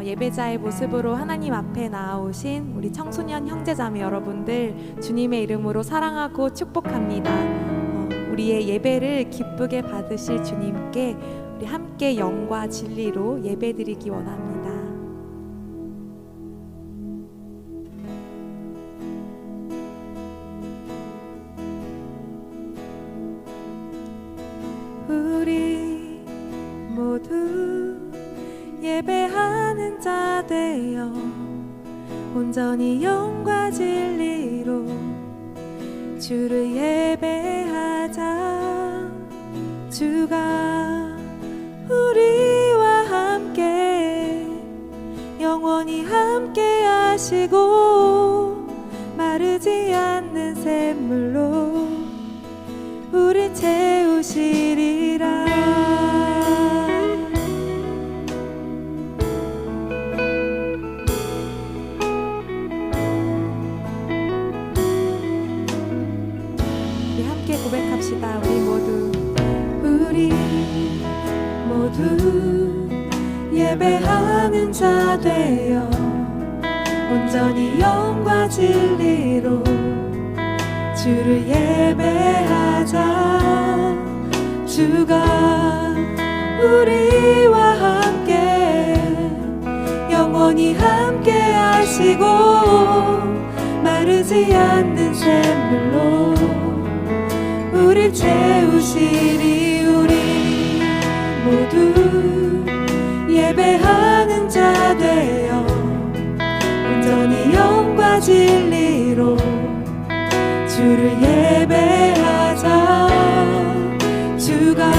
예배자의 모습으로 하나님 앞에 나아오신 우리 청소년 형제자매 여러분들 주님의 이름으로 사랑하고 축복합니다. 우리의 예배를 기쁘게 받으실 주님께 우리 함께 영과 진리로 예배드리기 원합니다. 우리 모두 예배하는 자 되어 온전히 영과 진리로 주를 예배하자. 주가 우리와 함께 영원히 함께 하시고 마르지 않는 샘물로 우리 채우시리라. 우리 함께 고백합시다. 우리 모두 예배하는 자 되어 온전히 영과 진리로 주를 예배하자. 주가 우리와 함께 영원히 함께 하시고 마르지 않는 샘물로 우릴 채우시리. 우리 모두 예배하는 자 되어 온전히 영과 진리로 주를 예배하자. 주가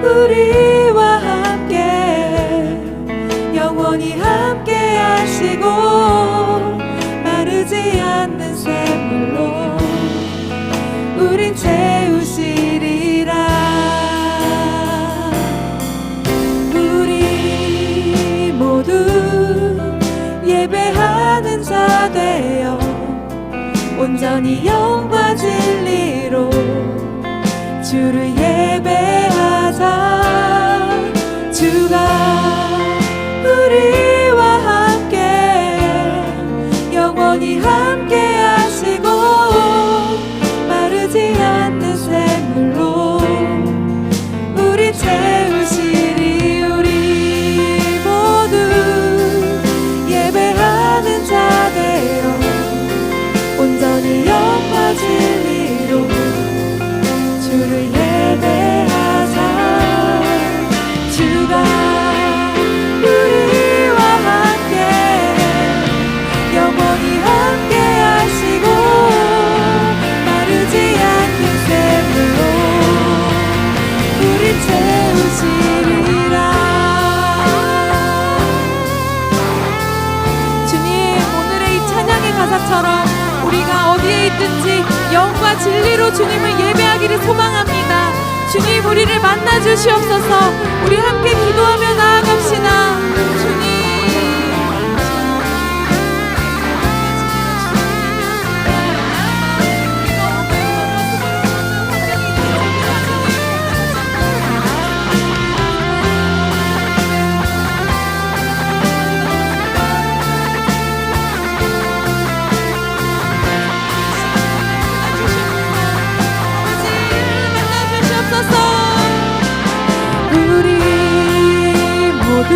우리와 함께 영원히 함께 하시고 마르지 않는 샘물로 우린 채우시리라. 우리 모두 예배하는 자 되어 온전히 영과 진리로 주를 예배하자. 주가 우리와 함께 영원히 함께 하시고 마르지 않는 샘물로 우리 채우시리. 우리 모두 예배하는 자 되어 온전히 영과 진리로 주를 예배하자. 주가 우리와 함께 영원히 함께 하시고 마르지 않는 샘물로 우리 채우시리라. 주님, 오늘의 이 찬양의 가사처럼 우리가 어디에 있든지 영과 진리로 주님을 예배하기를 소망합니다. 주님, 우리를 만나 주시옵소서. 우리 함께 기도하며 나아갑시다. 주님, 우리 모두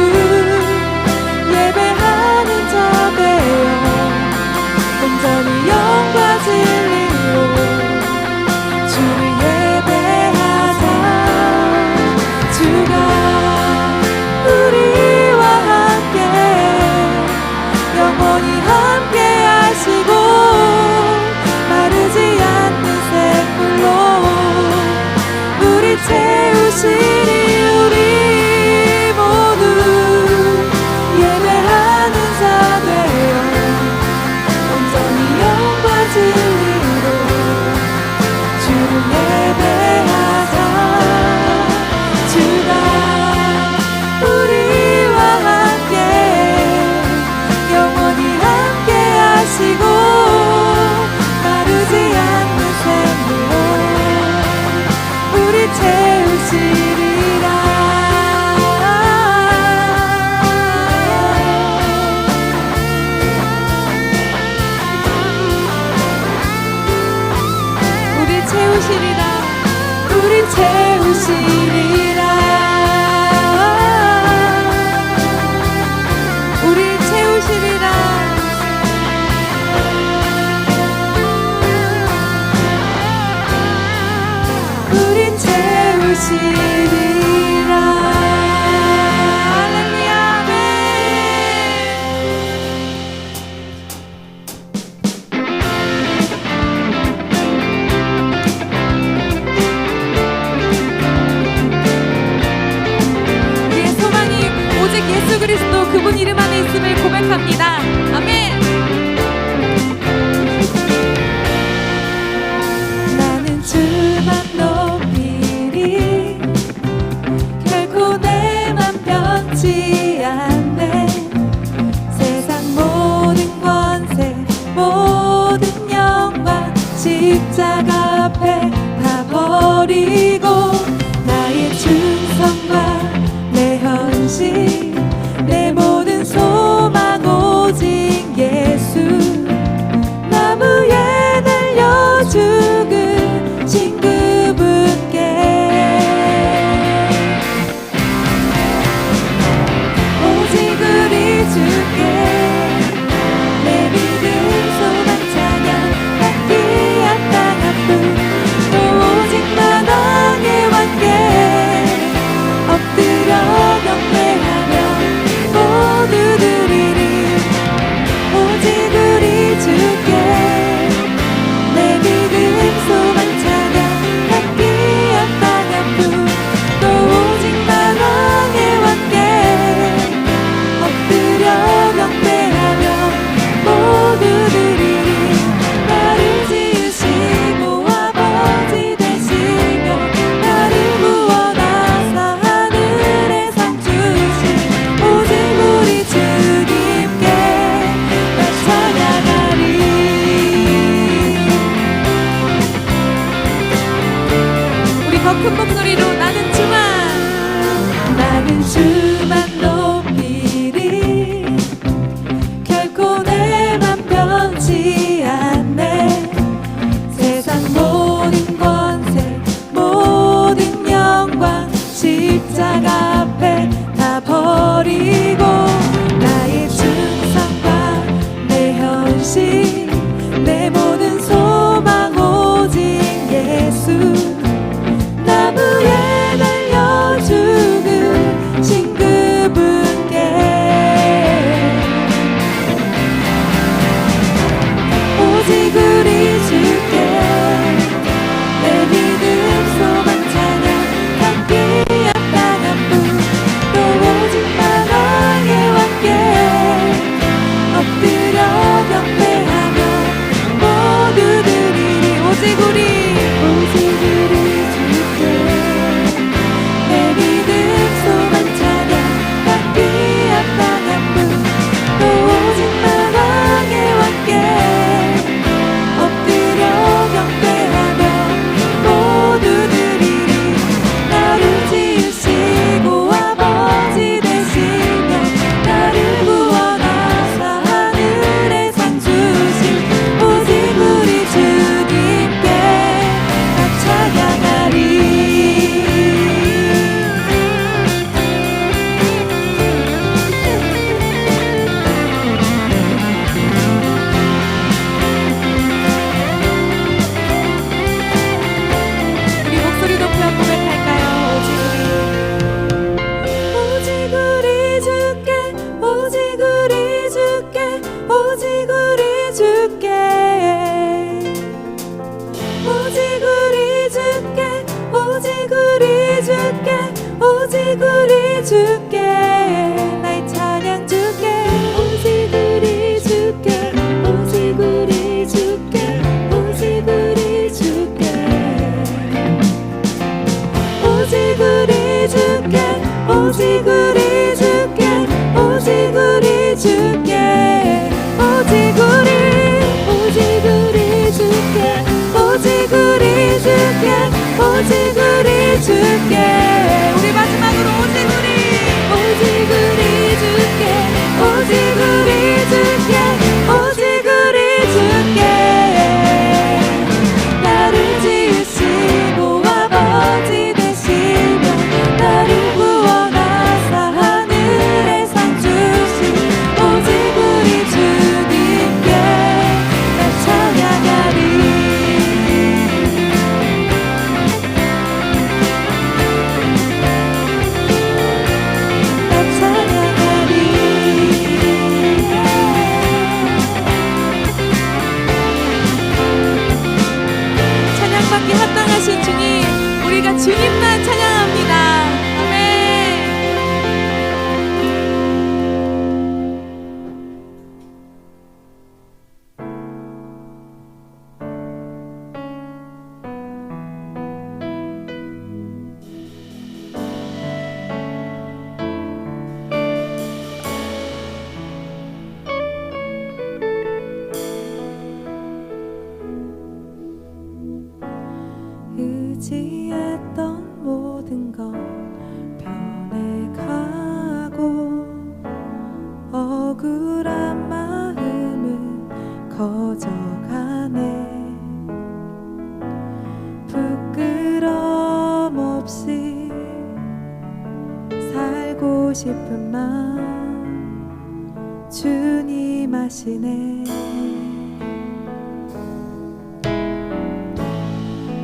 싶은 마음 주님 아시네.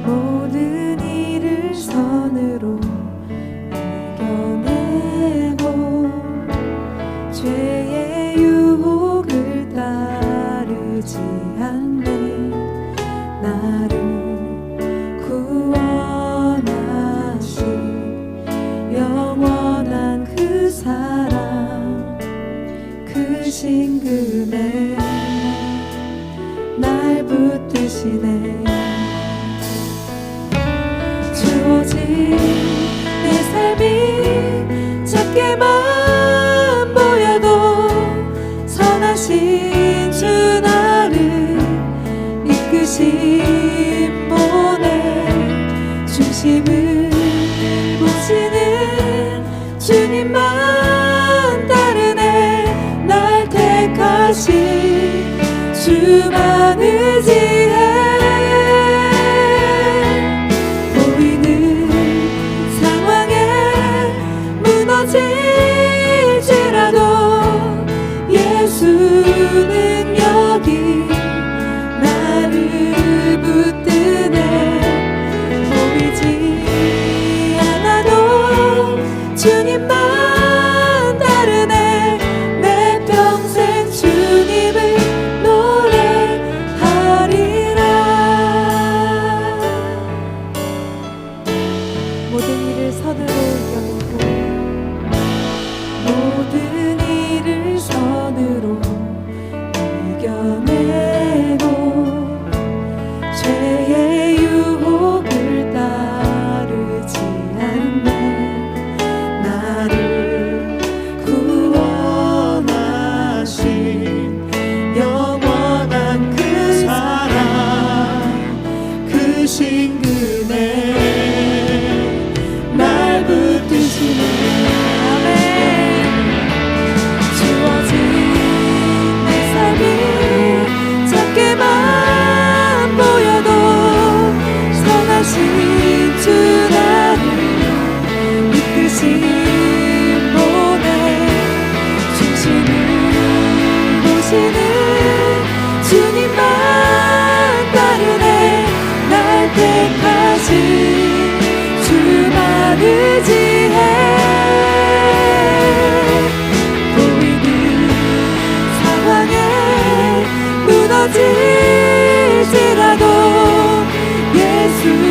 모든 일을 선으로 이겨내고 죄의 유혹을 따르지 않네. 나를 구원하신 영원한 그 사랑, 그 신금에 날 붙드시네. 주어진 내 삶이 작게만 보여도 선하신 주 나를 이끄신 보내. 중심을 보시는 주님만 따르네. 날 택하신 주만 의지해. 보이는 상황에 무너질지라도 예수는 여기 나를 붙드네. 보이지 않아도 주님만 따르네. 내 평생 주님을 노래하리라. 모든 일을 선으로 이겨내고 모든 일을 선으로 이겨내고 죄의 유혹을 따르지 않네. 나를 구원하신 영원한 그 사랑, 그 신금에 날 붙드시네. 주어진 내 삶이 작게만 보여도 선하신 주 나를 이끄신 보내. 중심을 보시는 주님만 따르네. 날 택하신 주만 의지해. 보이는 상황에 무너질지라도 예수는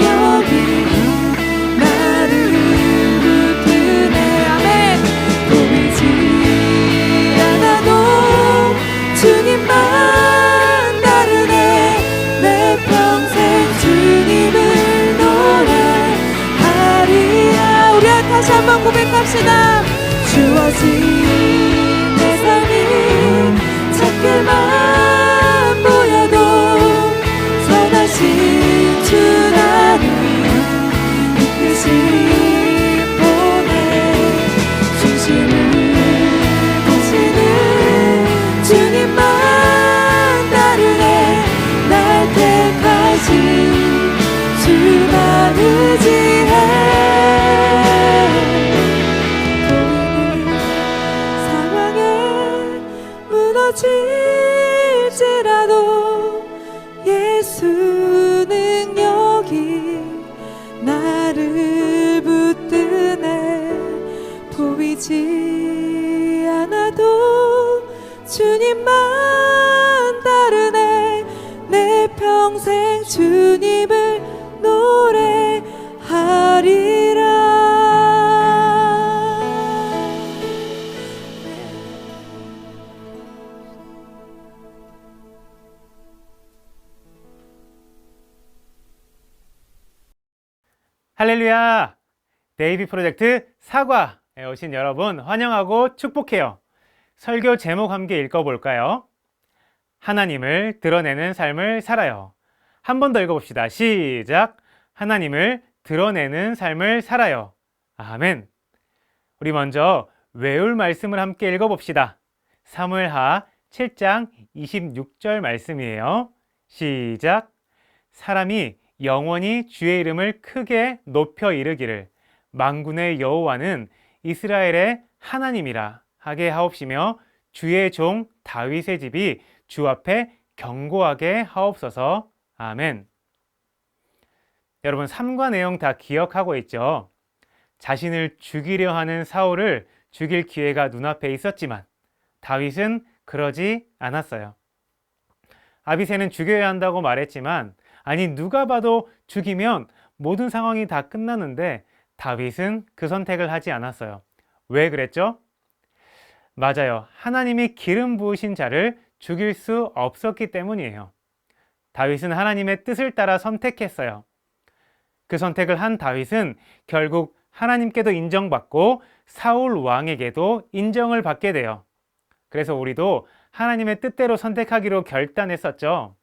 여기 나를 붙드네. 아멘. 보이지 않아도 주님만 따르네. 내 평생 주님을 노래하리라. 우리 다시 한번 고백합시다. 주어진 내 삶이 작게만 보여도 선하신 주 나를 이끄신 보내. 중심을 보시는 주님만 따르네. 날 택하신 주만 의지해. 상황에 무너질지라도 예수는 여기 나를 붙드네. 보이지 않아도 주님만 따르네. 내 평생 주님을 노래하리라. 할렐루야! 베이비 프로젝트 사과에 오신 여러분 환영하고 축복해요. 설교 제목 함께 읽어볼까요? 하나님을 드러내는 삶을 살아요. 한 번 더 읽어봅시다. 시작! 하나님을 드러내는 삶을 살아요. 아멘. 우리 먼저 외울 말씀을 함께 읽어봅시다. 사무엘하 7장 26절 말씀이에요. 시작! 사람이 영원히 주의 이름을 크게 높여 이르기를 만군의 여호와는 이스라엘의 하나님이라 하게 하옵시며 주의 종 다윗의 집이 주 앞에 견고하게 하옵소서. 아멘. 여러분, 3과 내용 다 기억하고 있죠? 자신을 죽이려 하는 사울을 죽일 기회가 눈앞에 있었지만 다윗은 그러지 않았어요. 아비새는 죽여야 한다고 말했지만, 아니 누가 봐도 죽이면 모든 상황이 다 끝나는데 다윗은 그 선택을 하지 않았어요. 왜 그랬죠? 맞아요. 하나님이 기름 부으신 자를 죽일 수 없었기 때문이에요. 다윗은 하나님의 뜻을 따라 선택했어요. 그 선택을 한 다윗은 결국 하나님께도 인정받고 사울 왕에게도 인정을 받게 돼요. 그래서 우리도 하나님의 뜻대로 선택하기로 결단했었죠.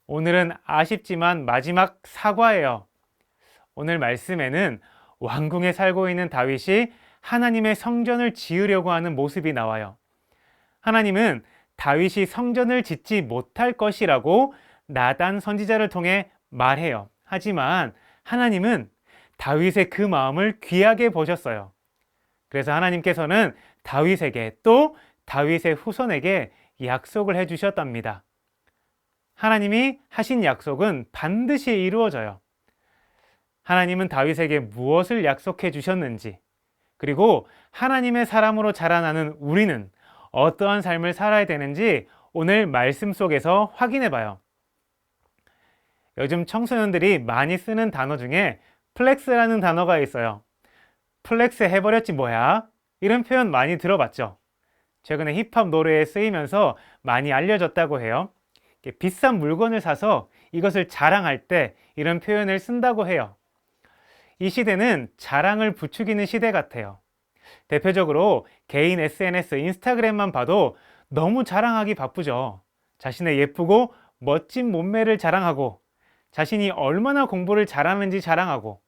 오늘은 아쉽지만 마지막 사과예요. 오늘 말씀에는 왕궁에 살고 있는 다윗이 하나님의 성전을 지으려고 하는 모습이 나와요. 하나님은 다윗이 성전을 짓지 못할 것이라고 나단 선지자를 통해 말해요. 하지만 하나님은 다윗의 그 마음을 귀하게 보셨어요. 그래서 하나님께서는 다윗에게 또 다윗의 후손에게 약속을 해주셨답니다. 하나님이 하신 약속은 반드시 이루어져요. 하나님은 다윗에게 무엇을 약속해 주셨는지, 그리고 하나님의 사람으로 자라나는 우리는 어떠한 삶을 살아야 되는지 오늘 말씀 속에서 확인해 봐요. 요즘 청소년들이 많이 쓰는 단어 중에 플렉스라는 단어가 있어요. 플렉스 해버렸지 뭐야? 이런 표현 많이 들어봤죠? 최근에 힙합 노래에 쓰이면서 많이 알려졌다고 해요. 비싼 물건을 사서 이것을 자랑할 때 이런 표현을 쓴다고 해요. 이 시대는 자랑을 부추기는 시대 같아요. 대표적으로 개인 SNS, 인스타그램만 봐도 너무 자랑하기 바쁘죠. 자신의 예쁘고 멋진 몸매를 자랑하고, 자신이 얼마나 공부를 잘하는지 자랑하고,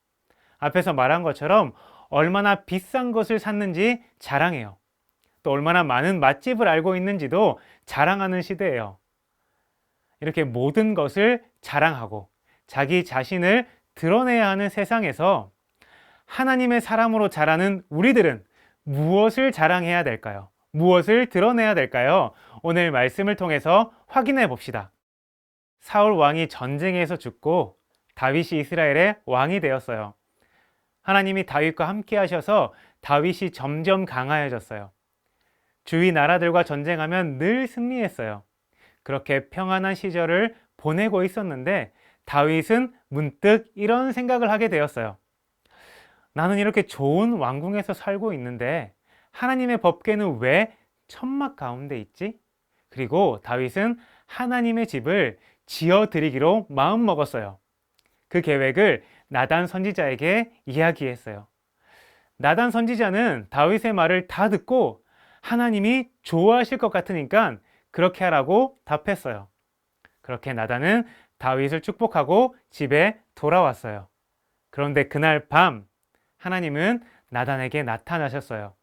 앞에서 말한 것처럼 얼마나 비싼 것을 샀는지 자랑해요. 또 얼마나 많은 맛집을 알고 있는지도 자랑하는 시대예요. 이렇게 모든 것을 자랑하고 자기 자신을 드러내야 하는 세상에서 하나님의 사람으로 자라는 우리들은 무엇을 자랑해야 될까요? 무엇을 드러내야 될까요? 오늘 말씀을 통해서 확인해 봅시다. 사울 왕이 전쟁에서 죽고 다윗이 이스라엘의 왕이 되었어요. 하나님이 다윗과 함께 하셔서 다윗이 점점 강하여졌어요. 주위 나라들과 전쟁하면 늘 승리했어요. 그렇게 평안한 시절을 보내고 있었는데 다윗은 문득 이런 생각을 하게 되었어요. 나는 이렇게 좋은 왕궁에서 살고 있는데 하나님의 법궤는 왜 천막 가운데 있지? 그리고 다윗은 하나님의 집을 지어드리기로 마음먹었어요. 그 계획을 나단 선지자에게 이야기했어요. 나단 선지자는 다윗의 말을 다 듣고 하나님이 좋아하실 것 같으니까 그렇게 하라고 답했어요. 그렇게 나단은 다윗을 축복하고 집에 돌아왔어요. 그런데 그날 밤 하나님은 나단에게 나타나셨어요.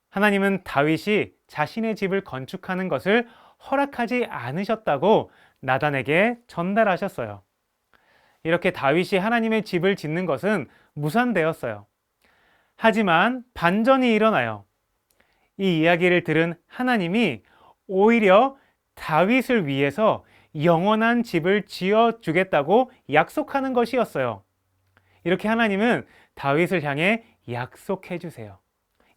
하나님은 다윗이 자신의 집을 건축하는 것을 허락하지 않으셨다고 나단에게 전달하셨어요. 이렇게 다윗이 하나님의 집을 짓는 것은 무산되었어요. 하지만 반전이 일어나요. 이 이야기를 들은 하나님이 오히려 다윗을 위해서 영원한 집을 지어주겠다고 약속하는 것이었어요. 이렇게 하나님은 다윗을 향해 약속해 주세요.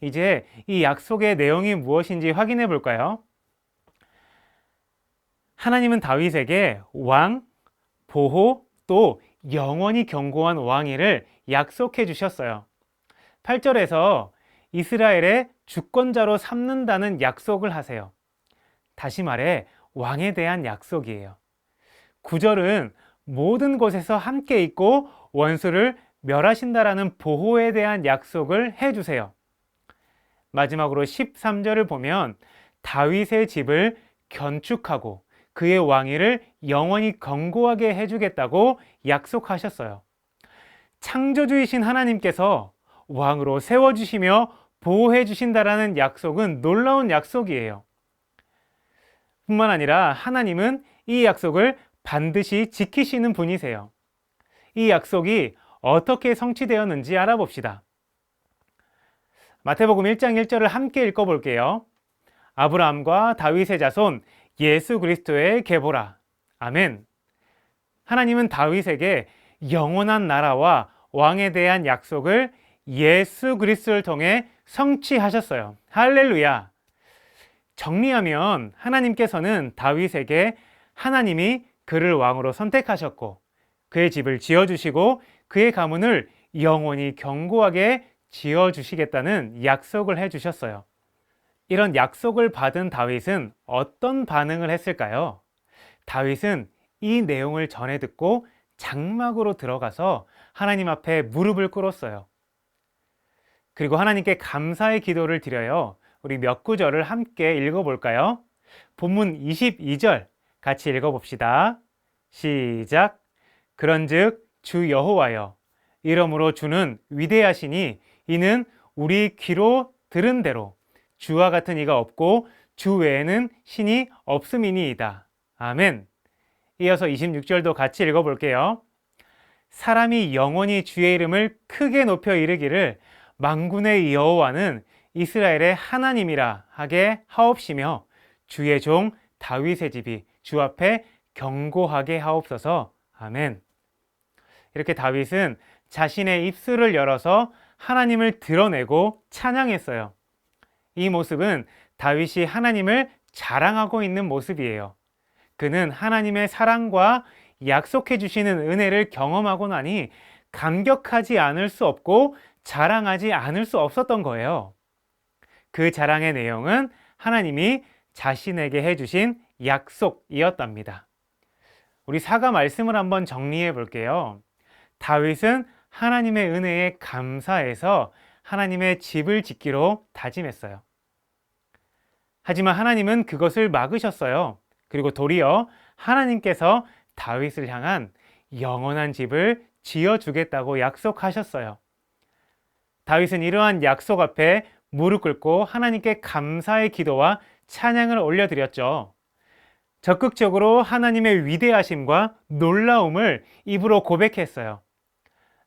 이제 이 약속의 내용이 무엇인지 확인해 볼까요? 하나님은 다윗에게 왕, 보호, 또 영원히 견고한 왕위를 약속해 주셨어요. 8절에서 이스라엘의 주권자로 삼는다는 약속을 하세요. 다시 말해 왕에 대한 약속이에요. 9절은 모든 곳에서 함께 있고 원수를 멸하신다라는 보호에 대한 약속을 해주세요. 마지막으로 13절을 보면 다윗의 집을 건축하고 그의 왕위를 영원히 견고하게 해주겠다고 약속하셨어요. 창조주이신 하나님께서 왕으로 세워주시며 보호해 주신다라는 약속은 놀라운 약속이에요. 뿐만 아니라 하나님은 이 약속을 반드시 지키시는 분이세요. 이 약속이 어떻게 성취되었는지 알아봅시다. 마태복음 1장 1절을 함께 읽어볼게요. 아브라함과 다윗의 자손 예수 그리스도의 계보라. 아멘. 하나님은 다윗에게 영원한 나라와 왕에 대한 약속을 예수 그리스도를 통해 성취하셨어요. 할렐루야. 정리하면 하나님께서는 다윗에게 하나님이 그를 왕으로 선택하셨고 그의 집을 지어주시고 그의 가문을 영원히 견고하게 지어주시겠다는 약속을 해주셨어요. 이런 약속을 받은 다윗은 어떤 반응을 했을까요? 다윗은 이 내용을 전해 듣고 장막으로 들어가서 하나님 앞에 무릎을 꿇었어요. 그리고 하나님께 감사의 기도를 드려요. 우리 몇 구절을 함께 읽어볼까요? 본문 22절 같이 읽어봅시다. 시작. 그런즉 주 여호와여, 이러므로 주는 위대하시니 이는 우리 귀로 들은 대로 주와 같은 이가 없고 주 외에는 신이 없음이니이다. 아멘. 이어서 26절도 같이 읽어볼게요. 사람이 영원히 주의 이름을 크게 높여 이르기를 만군의 여호와는 이스라엘의 하나님이라 하게 하옵시며 주의 종 다윗의 집이 주 앞에 견고하게 하옵소서. 아멘. 이렇게 다윗은 자신의 입술을 열어서 하나님을 드러내고 찬양했어요. 이 모습은 다윗이 하나님을 자랑하고 있는 모습이에요. 그는 하나님의 사랑과 약속해 주시는 은혜를 경험하고 나니 감격하지 않을 수 없고 자랑하지 않을 수 없었던 거예요. 그 자랑의 내용은 하나님이 자신에게 해주신 약속이었답니다. 우리 사가 말씀을 한번 정리해 볼게요. 다윗은 하나님의 은혜에 감사해서 하나님의 집을 짓기로 다짐했어요. 하지만 하나님은 그것을 막으셨어요. 그리고 도리어 하나님께서 다윗을 향한 영원한 집을 지어주겠다고 약속하셨어요. 다윗은 이러한 약속 앞에 무릎 꿇고 하나님께 감사의 기도와 찬양을 올려드렸죠. 적극적으로 하나님의 위대하심과 놀라움을 입으로 고백했어요.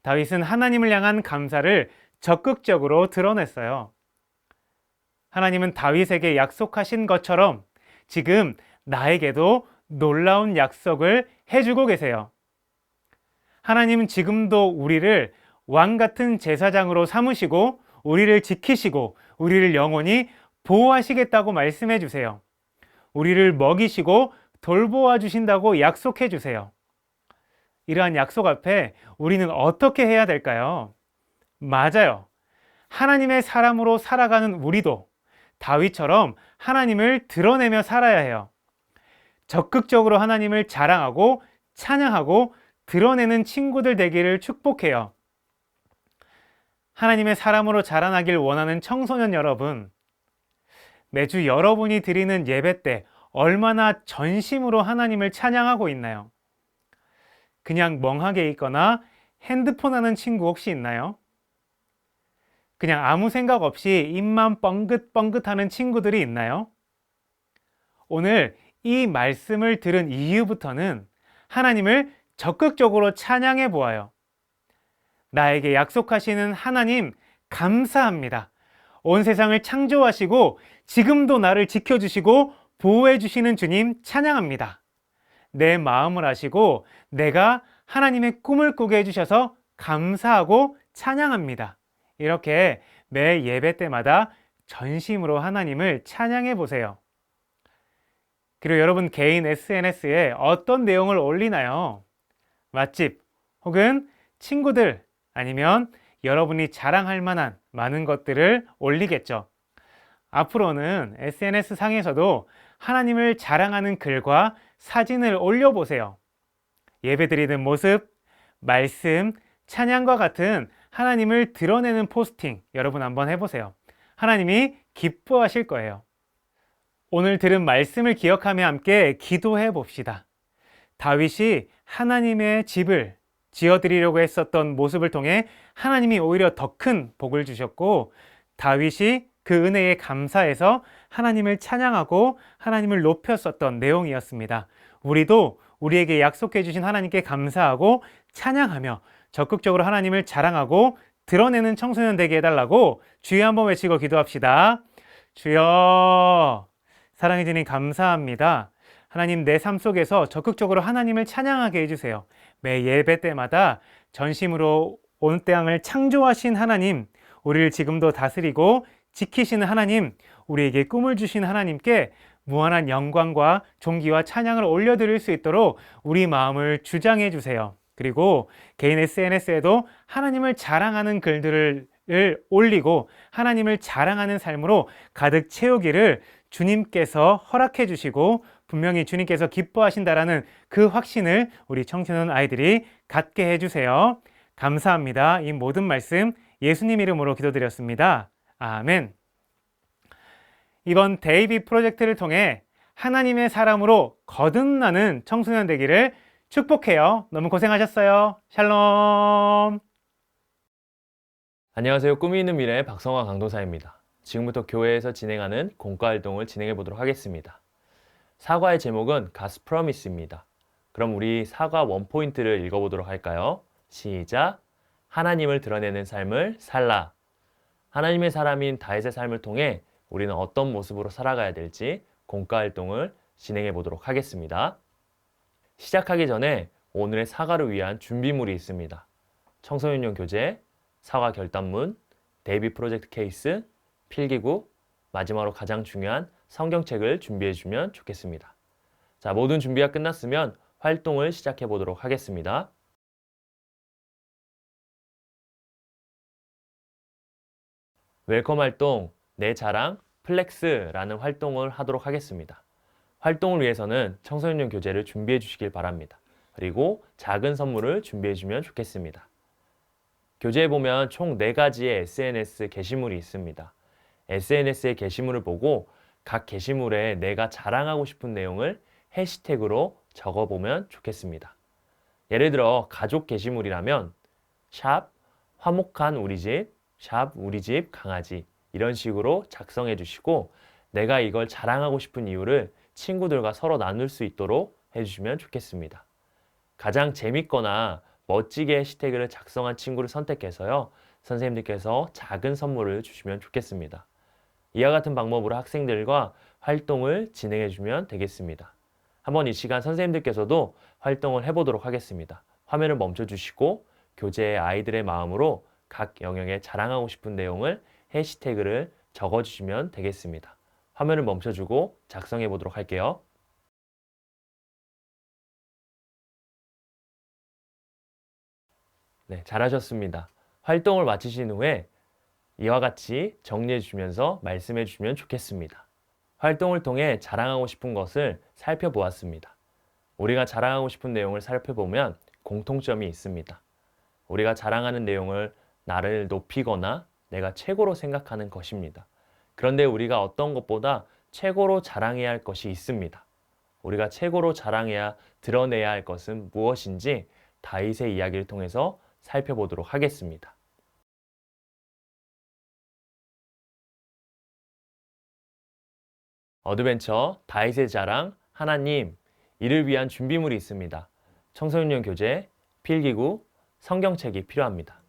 다윗은 하나님을 향한 감사를 적극적으로 드러냈어요. 하나님은 다윗에게 약속하신 것처럼 지금 나에게도 놀라운 약속을 해주고 계세요. 하나님은 지금도 우리를 왕 같은 제사장으로 삼으시고 우리를 지키시고 우리를 영원히 보호하시겠다고 말씀해 주세요. 우리를 먹이시고 돌보아 주신다고 약속해 주세요. 이러한 약속 앞에 우리는 어떻게 해야 될까요? 맞아요. 하나님의 사람으로 살아가는 우리도 다윗처럼 하나님을 드러내며 살아야 해요. 적극적으로 하나님을 자랑하고 찬양하고 드러내는 친구들 되기를 축복해요. 하나님의 사람으로 자라나길 원하는 청소년 여러분, 매주 여러분이 드리는 예배 때 얼마나 전심으로 하나님을 찬양하고 있나요? 그냥 멍하게 있거나 핸드폰 하는 친구 혹시 있나요? 그냥 아무 생각 없이 입만 뻥긋뻥긋 하는 친구들이 있나요? 오늘 이 말씀을 들은 이후부터는 하나님을 적극적으로 찬양해 보아요. 나에게 약속하시는 하나님 감사합니다. 온 세상을 창조하시고 지금도 나를 지켜주시고 보호해 주시는 주님 찬양합니다. 내 마음을 아시고 내가 하나님의 꿈을 꾸게 해주셔서 감사하고 찬양합니다. 이렇게 매 예배 때마다 전심으로 하나님을 찬양해 보세요. 그리고 여러분 개인 SNS에 어떤 내용을 올리나요? 맛집 혹은 친구들 아니면 여러분이 자랑할 만한 많은 것들을 올리겠죠. 앞으로는 SNS 상에서도 하나님을 자랑하는 글과 사진을 올려보세요. 예배드리는 모습, 말씀, 찬양과 같은 하나님을 드러내는 포스팅 여러분 한번 해보세요. 하나님이 기뻐하실 거예요. 오늘 들은 말씀을 기억하며 함께 기도해 봅시다. 다윗이 하나님의 집을 지어드리려고 했었던 모습을 통해 하나님이 오히려 더 큰 복을 주셨고 다윗이 그 은혜에 감사해서 하나님을 찬양하고 하나님을 높였었던 내용이었습니다. 우리도 우리에게 약속해 주신 하나님께 감사하고 찬양하며 적극적으로 하나님을 자랑하고 드러내는 청소년 되게 해달라고 주여 한번 외치고 기도합시다. 주여, 사랑해 주님 감사합니다. 하나님, 내 삶 속에서 적극적으로 하나님을 찬양하게 해주세요. 매 예배 때마다 전심으로 온 땅을 창조하신 하나님, 우리를 지금도 다스리고 지키시는 하나님, 우리에게 꿈을 주신 하나님께 무한한 영광과 존귀와 찬양을 올려드릴 수 있도록 우리 마음을 주장해 주세요. 그리고 개인 SNS에도 하나님을 자랑하는 글들을 올리고 하나님을 자랑하는 삶으로 가득 채우기를 주님께서 허락해 주시고 분명히 주님께서 기뻐하신다라는 그 확신을 우리 청소년 아이들이 갖게 해주세요. 감사합니다. 이 모든 말씀 예수님 이름으로 기도드렸습니다. 아멘. 이번 데이비 프로젝트를 통해 하나님의 사람으로 거듭나는 청소년 되기를 축복해요. 너무 고생하셨어요. 샬롬. 안녕하세요. 꿈이 있는 미래 박성화 강도사입니다. 지금부터 교회에서 진행하는 공과 활동을 진행해 보도록 하겠습니다. 사과의 제목은 God's Promise입니다. 그럼 우리 사과 원포인트를 읽어보도록 할까요? 시작! 하나님을 드러내는 삶을 살라. 하나님의 사람인 다윗의 삶을 통해 우리는 어떤 모습으로 살아가야 될지 공과 활동을 진행해 보도록 하겠습니다. 시작하기 전에 오늘의 사과를 위한 준비물이 있습니다. 청소년용 교재, 사과 결단문, 데이비 프로젝트 케이스, 필기구, 마지막으로 가장 중요한 성경책을 준비해 주면 좋겠습니다. 자, 모든 준비가 끝났으면 활동을 시작해 보도록 하겠습니다. 웰컴 활동, 내 자랑, 플렉스라는 활동을 하도록 하겠습니다. 활동을 위해서는 청소년용 교재를 준비해 주시길 바랍니다. 그리고 작은 선물을 준비해 주면 좋겠습니다. 교재에 보면 총 4가지의 SNS 게시물이 있습니다. SNS의 게시물을 보고 각 게시물에 내가 자랑하고 싶은 내용을 해시태그로 적어보면 좋겠습니다. 예를 들어 가족 게시물이라면 샵 화목한 우리집, 샵 우리집 강아지 이런 식으로 작성해 주시고 내가 이걸 자랑하고 싶은 이유를 친구들과 서로 나눌 수 있도록 해주시면 좋겠습니다. 가장 재밌거나 멋지게 해시태그를 작성한 친구를 선택해서요. 선생님들께서 작은 선물을 주시면 좋겠습니다. 이와 같은 방법으로 학생들과 활동을 진행해 주면 되겠습니다. 한번 이 시간 선생님들께서도 활동을 해보도록 하겠습니다. 화면을 멈춰주시고 교재에 아이들의 마음으로 각 영역에 자랑하고 싶은 내용을 해시태그를 적어주시면 되겠습니다. 화면을 멈춰주고 작성해 보도록 할게요. 네, 잘하셨습니다. 활동을 마치신 후에 이와 같이 정리해 주시면서 말씀해 주시면 좋겠습니다. 활동을 통해 자랑하고 싶은 것을 살펴보았습니다. 우리가 자랑하고 싶은 내용을 살펴보면 공통점이 있습니다. 우리가 자랑하는 내용을 나를 높이거나 내가 최고로 생각하는 것입니다. 그런데 우리가 어떤 것보다 최고로 자랑해야 할 것이 있습니다. 우리가 최고로 자랑해야 드러내야 할 것은 무엇인지 다윗의 이야기를 통해서 살펴보도록 하겠습니다. 어드벤처 다윗의 자랑 하나님 이를 위한 준비물이 있습니다. 청소년용 교재, 필기구, 성경책이 필요합니다.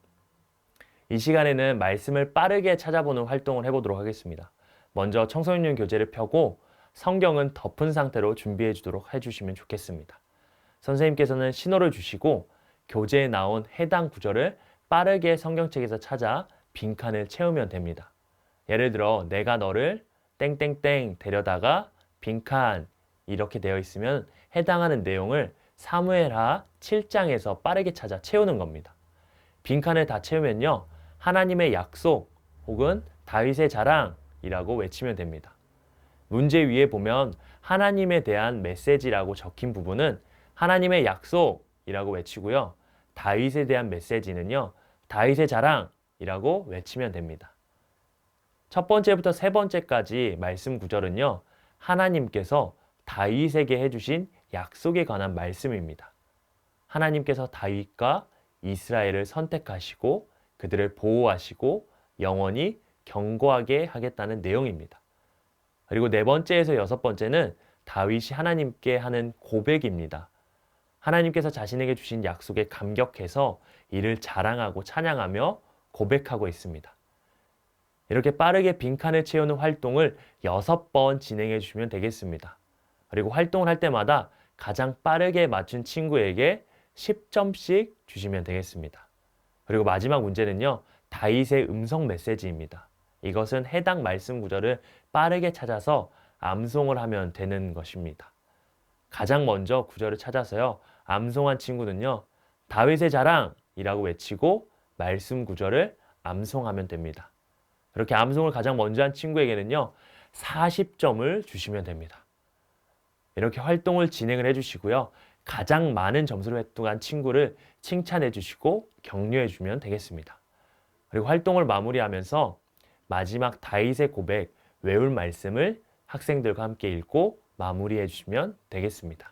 이 시간에는 말씀을 빠르게 찾아보는 활동을 해보도록 하겠습니다. 먼저 청소년용 교재를 펴고 성경은 덮은 상태로 준비해 주도록 해주시면 좋겠습니다. 선생님께서는 신호를 주시고 교재에 나온 해당 구절을 빠르게 성경책에서 찾아 빈칸을 채우면 됩니다. 예를 들어 내가 너를 땡땡땡 데려다가 빈칸 이렇게 되어 있으면 해당하는 내용을 사무엘하 7장에서 빠르게 찾아 채우는 겁니다. 빈칸을 다 채우면요. 하나님의 약속 혹은 다윗의 자랑이라고 외치면 됩니다. 문제 위에 보면 하나님에 대한 메시지라고 적힌 부분은 하나님의 약속이라고 외치고요. 다윗에 대한 메시지는요. 다윗의 자랑이라고 외치면 됩니다. 첫 번째부터 세 번째까지 말씀 구절은요. 하나님께서 다윗에게 해주신 약속에 관한 말씀입니다. 하나님께서 다윗과 이스라엘을 선택하시고 그들을 보호하시고 영원히 경고하게 하겠다는 내용입니다. 그리고 네 번째에서 여섯 번째는 다윗이 하나님께 하는 고백입니다. 하나님께서 자신에게 주신 약속에 감격해서 이를 자랑하고 찬양하며 고백하고 있습니다. 이렇게 빠르게 빈칸을 채우는 활동을 6번 진행해 주시면 되겠습니다. 그리고 활동을 할 때마다 가장 빠르게 맞춘 친구에게 10점씩 주시면 되겠습니다. 그리고 마지막 문제는요, 다윗의 음성 메시지입니다. 이것은 해당 말씀 구절을 빠르게 찾아서 암송을 하면 되는 것입니다. 가장 먼저 구절을 찾아서요, 암송한 친구는요, 다윗의 자랑이라고 외치고 말씀 구절을 암송하면 됩니다. 그렇게 암송을 가장 먼저 한 친구에게는요, 40점을 주시면 됩니다. 이렇게 활동을 진행을 해주시고요, 가장 많은 점수를 획득한 친구를 칭찬해 주시고 격려해 주면 되겠습니다. 그리고 활동을 마무리하면서 마지막 다윗의 고백, 외울 말씀을 학생들과 함께 읽고 마무리해 주시면 되겠습니다.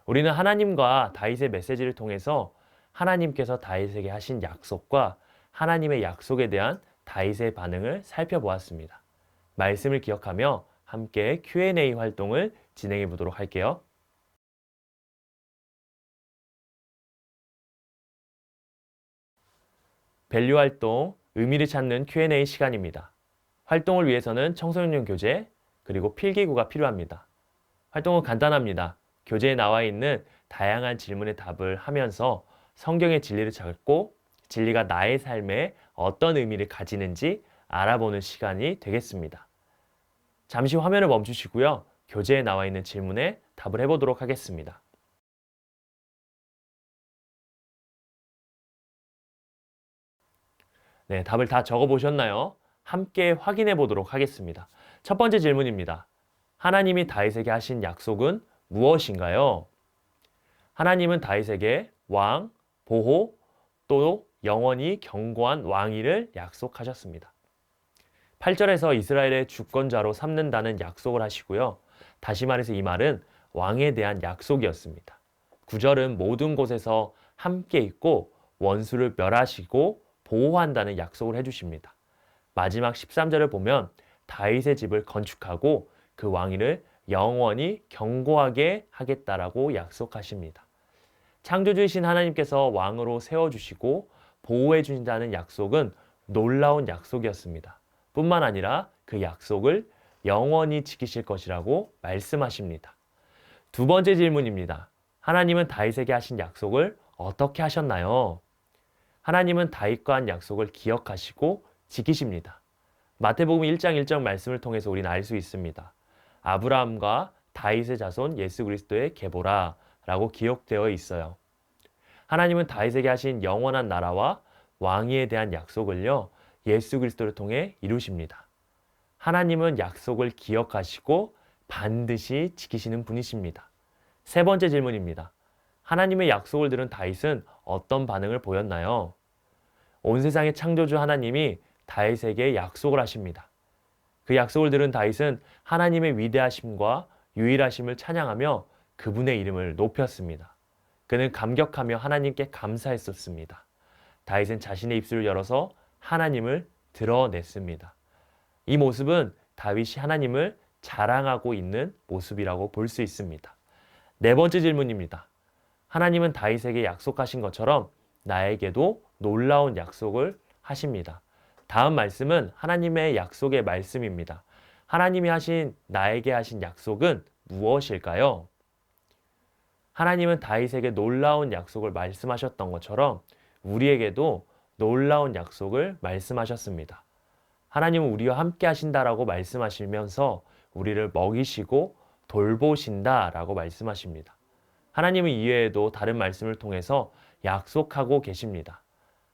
우리는 하나님과 다윗의 메시지를 통해서 하나님께서 다윗에게 하신 약속과 하나님의 약속에 대한 다윗의 반응을 살펴보았습니다. 말씀을 기억하며 함께 Q&A 활동을 진행해 보도록 할게요. 밸류 활동, 의미를 찾는 Q&A 시간입니다. 활동을 위해서는 청소년 교재, 그리고 필기구가 필요합니다. 활동은 간단합니다. 교재에 나와 있는 다양한 질문의 답을 하면서 성경의 진리를 찾고 진리가 나의 삶에 어떤 의미를 가지는지 알아보는 시간이 되겠습니다. 잠시 화면을 멈추시고요. 교재에 나와 있는 질문에 답을 해보도록 하겠습니다. 네, 답을 다 적어보셨나요? 함께 확인해 보도록 하겠습니다. 첫 번째 질문입니다. 하나님이 다윗에게 하신 약속은 무엇인가요? 하나님은 다윗에게 왕, 보호, 또 영원히 견고한 왕위를 약속하셨습니다. 8절에서 이스라엘의 주권자로 삼는다는 약속을 하시고요. 다시 말해서 이 말은 왕에 대한 약속이었습니다. 9절은 모든 곳에서 함께 있고 원수를 멸하시고 보호한다는 약속을 해주십니다. 마지막 13절을 보면 다윗의 집을 건축하고 그 왕위를 영원히 견고하게 하겠다라고 약속하십니다. 창조주이신 하나님께서 왕으로 세워주시고 보호해 주신다는 약속은 놀라운 약속이었습니다. 뿐만 아니라 그 약속을 영원히 지키실 것이라고 말씀하십니다. 두 번째 질문입니다. 하나님은 다윗에게 하신 약속을 어떻게 하셨나요? 하나님은 다윗과 한 약속을 기억하시고 지키십니다. 마태복음 1장 1절 말씀을 통해서 우리는 알 수 있습니다. 아브라함과 다윗의 자손 예수 그리스도의 계보라 라고 기록되어 있어요. 하나님은 다윗에게 하신 영원한 나라와 왕위에 대한 약속을요, 예수 그리스도를 통해 이루십니다. 하나님은 약속을 기억하시고 반드시 지키시는 분이십니다. 세 번째 질문입니다. 하나님의 약속을 들은 다윗은 어떤 반응을 보였나요? 온 세상의 창조주 하나님이 다윗에게 약속을 하십니다. 그 약속을 들은 다윗은 하나님의 위대하심과 유일하심을 찬양하며 그분의 이름을 높였습니다. 그는 감격하며 하나님께 감사했었습니다. 다윗은 자신의 입술을 열어서 하나님을 드러냈습니다. 이 모습은 다윗이 하나님을 자랑하고 있는 모습이라고 볼 수 있습니다. 네 번째 질문입니다. 하나님은 다윗에게 약속하신 것처럼 나에게도 놀라운 약속을 하십니다. 다음 말씀은 하나님의 약속의 말씀입니다. 하나님이 나에게 하신 약속은 무엇일까요? 하나님은 다윗에게 놀라운 약속을 말씀하셨던 것처럼 우리에게도 놀라운 약속을 말씀하셨습니다. 하나님은 우리와 함께 하신다라고 말씀하시면서 우리를 먹이시고 돌보신다라고 말씀하십니다. 하나님은 이외에도 다른 말씀을 통해서 약속하고 계십니다.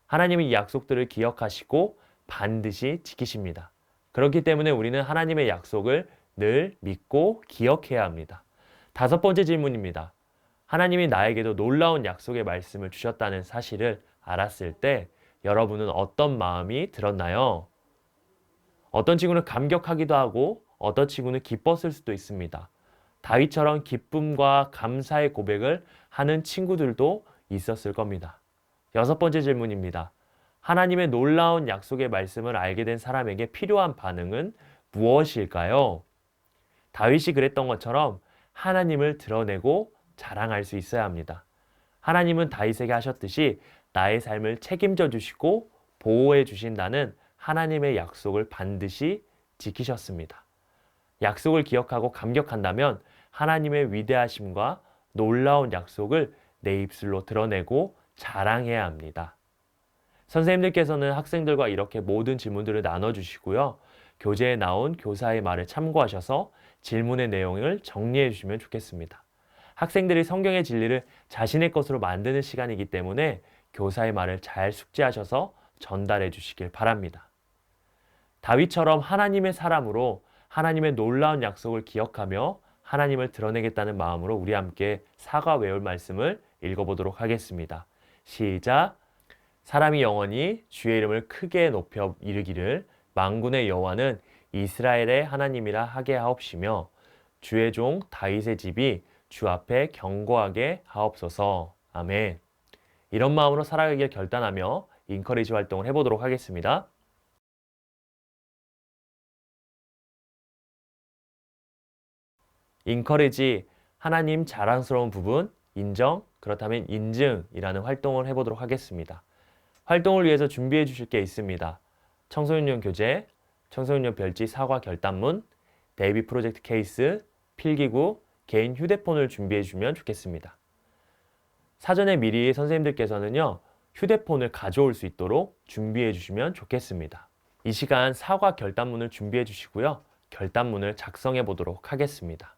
하나님은 이 약속들을 기억하시고 반드시 지키십니다. 그렇기 때문에 우리는 하나님의 약속을 늘 믿고 기억해야 합니다. 다섯 번째 질문입니다. 하나님이 나에게도 놀라운 약속의 말씀을 주셨다는 사실을 알았을 때 여러분은 어떤 마음이 들었나요? 어떤 친구는 감격하기도 하고 어떤 친구는 기뻤을 수도 있습니다. 다윗처럼 기쁨과 감사의 고백을 하는 친구들도 있었을 겁니다. 여섯 번째 질문입니다. 하나님의 놀라운 약속의 말씀을 알게 된 사람에게 필요한 반응은 무엇일까요? 다윗이 그랬던 것처럼 하나님을 드러내고 자랑할 수 있어야 합니다. 하나님은 다윗에게 하셨듯이 나의 삶을 책임져 주시고 보호해 주신다는 하나님의 약속을 반드시 지키셨습니다. 약속을 기억하고 감격한다면 하나님의 위대하심과 놀라운 약속을 내 입술로 드러내고 자랑해야 합니다. 선생님들께서는 학생들과 이렇게 모든 질문들을 나눠주시고요. 교재에 나온 교사의 말을 참고하셔서 질문의 내용을 정리해 주시면 좋겠습니다. 학생들이 성경의 진리를 자신의 것으로 만드는 시간이기 때문에 교사의 말을 잘 숙지하셔서 전달해 주시길 바랍니다. 다윗처럼 하나님의 사람으로 하나님의 놀라운 약속을 기억하며 하나님을 드러내겠다는 마음으로 우리 함께 사과 외울 말씀을 읽어보도록 하겠습니다. 시작! 사람이 영원히 주의 이름을 크게 높여 이르기를 만군의 여호와는 이스라엘의 하나님이라 하게 하옵시며 주의 종 다윗의 집이 주 앞에 견고하게 하옵소서. 아멘. 이런 마음으로 살아가길 결단하며 인커리지 활동을 해보도록 하겠습니다. 인커리지, 하나님 자랑스러운 부분, 인정, 그렇다면 인증이라는 활동을 해보도록 하겠습니다. 활동을 위해서 준비해 주실 게 있습니다. 청소년용 교재, 청소년용 별지 사과 결단문, 데이비 프로젝트 케이스, 필기구, 개인 휴대폰을 준비해 주면 좋겠습니다. 사전에 미리 선생님들께서는요, 휴대폰을 가져올 수 있도록 준비해 주시면 좋겠습니다. 이 시간 사과 결단문을 준비해 주시고요. 결단문을 작성해 보도록 하겠습니다.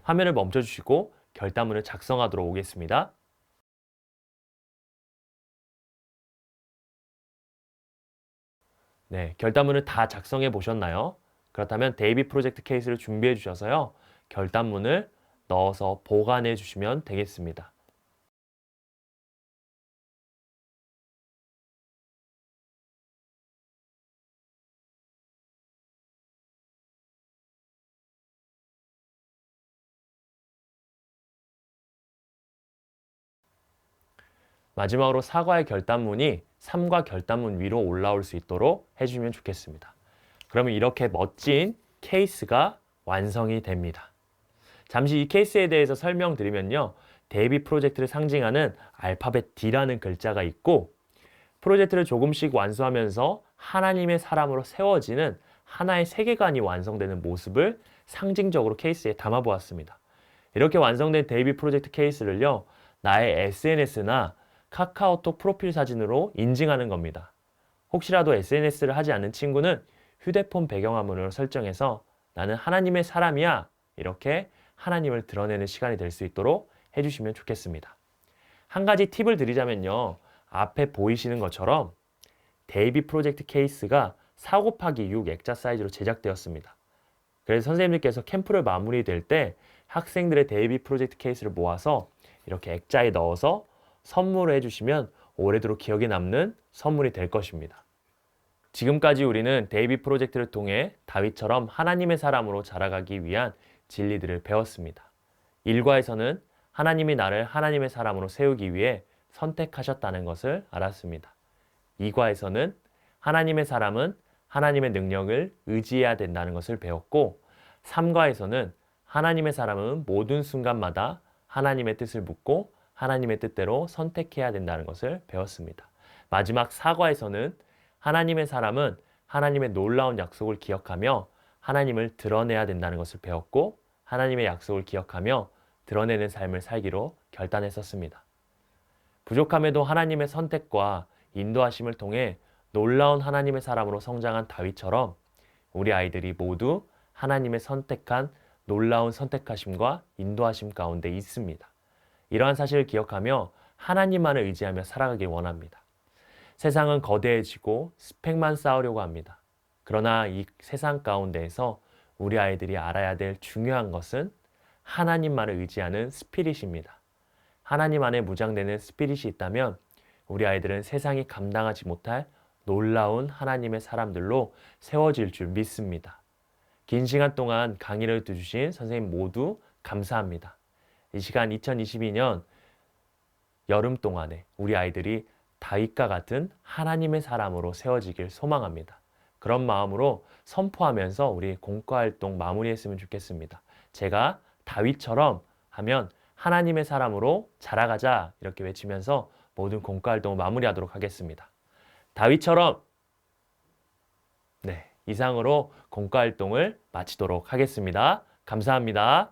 화면을 멈춰 주시고 결단문을 작성하도록 오겠습니다. 네, 결단문을 다 작성해 보셨나요? 그렇다면 데이비 프로젝트 케이스를 준비해 주셔서요. 결단문을 넣어서 보관해 주시면 되겠습니다. 마지막으로 사과의 결단문이 3과 결단문 위로 올라올 수 있도록 해주면 좋겠습니다. 그러면 이렇게 멋진 케이스가 완성이 됩니다. 잠시 이 케이스에 대해서 설명드리면요. 데이비 프로젝트를 상징하는 알파벳 D라는 글자가 있고 프로젝트를 조금씩 완수하면서 하나님의 사람으로 세워지는 하나의 세계관이 완성되는 모습을 상징적으로 케이스에 담아보았습니다. 이렇게 완성된 데이비 프로젝트 케이스를요. 나의 SNS나 카카오톡 프로필 사진으로 인증하는 겁니다. 혹시라도 SNS를 하지 않는 친구는 휴대폰 배경화면으로 설정해서 나는 하나님의 사람이야 이렇게 하나님을 드러내는 시간이 될 수 있도록 해주시면 좋겠습니다. 한 가지 팁을 드리자면요. 앞에 보이시는 것처럼 데이비 프로젝트 케이스가 4 곱하기 6 액자 사이즈로 제작되었습니다. 그래서 선생님들께서 캠프를 마무리될 때 학생들의 데이비 프로젝트 케이스를 모아서 이렇게 액자에 넣어서 선물을 해주시면 오래도록 기억에 남는 선물이 될 것입니다. 지금까지 우리는 데이비 프로젝트를 통해 다윗처럼 하나님의 사람으로 자라가기 위한 진리들을 배웠습니다. 1과에서는 하나님이 나를 하나님의 사람으로 세우기 위해 선택하셨다는 것을 알았습니다. 2과에서는 하나님의 사람은 하나님의 능력을 의지해야 된다는 것을 배웠고 3과에서는 하나님의 사람은 모든 순간마다 하나님의 뜻을 묻고 하나님의 뜻대로 선택해야 된다는 것을 배웠습니다. 마지막 4과에서는 하나님의 사람은 하나님의 놀라운 약속을 기억하며 하나님을 드러내야 된다는 것을 배웠고 하나님의 약속을 기억하며 드러내는 삶을 살기로 결단했었습니다. 부족함에도 하나님의 선택과 인도하심을 통해 놀라운 하나님의 사람으로 성장한 다윗처럼 우리 아이들이 모두 하나님의 선택한 놀라운 선택하심과 인도하심 가운데 있습니다. 이러한 사실을 기억하며 하나님만을 의지하며 살아가길 원합니다. 세상은 거대해지고 스펙만 쌓으려고 합니다. 그러나 이 세상 가운데에서 우리 아이들이 알아야 될 중요한 것은 하나님만을 의지하는 스피릿입니다. 하나님 안에 무장되는 스피릿이 있다면 우리 아이들은 세상이 감당하지 못할 놀라운 하나님의 사람들로 세워질 줄 믿습니다. 긴 시간 동안 강의를 들어주신 선생님 모두 감사합니다. 이 시간 2022년 여름 동안에 우리 아이들이 다윗과 같은 하나님의 사람으로 세워지길 소망합니다. 그런 마음으로 선포하면서 우리 공과활동 마무리했으면 좋겠습니다. 제가 다윗처럼 하면 하나님의 사람으로 자라가자 이렇게 외치면서 모든 공과활동을 마무리하도록 하겠습니다. 다윗처럼. 네, 이상으로 공과 활동을 마치도록 하겠습니다. 감사합니다.